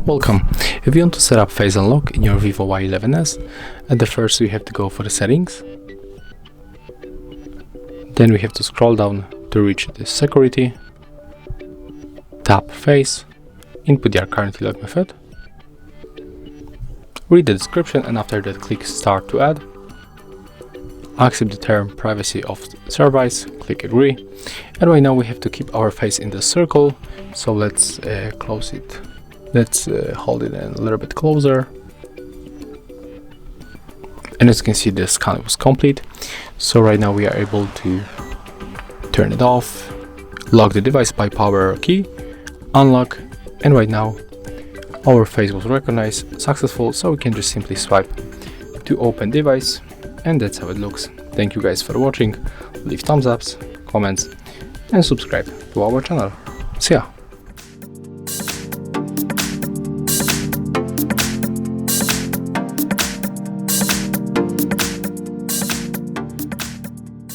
Welcome. If you want to set up face unlock in your VIVO Y11s, at the first we have to go for the settings. Then we have to scroll down to reach the security, tap face, input your currently logged method, read the description, and after that click start to add. Accept the term privacy of service, click agree, and right now we have to keep our face in the circle, so let's close it. Let's hold it a little bit closer, and as you can see the scan was complete. So right now we are able to turn it off, lock the device by power key, unlock, and right now our face was recognized successful, so we can just simply swipe to open device, and that's how it looks. Thank you guys for watching, leave thumbs ups, comments, and subscribe to our channel. See ya!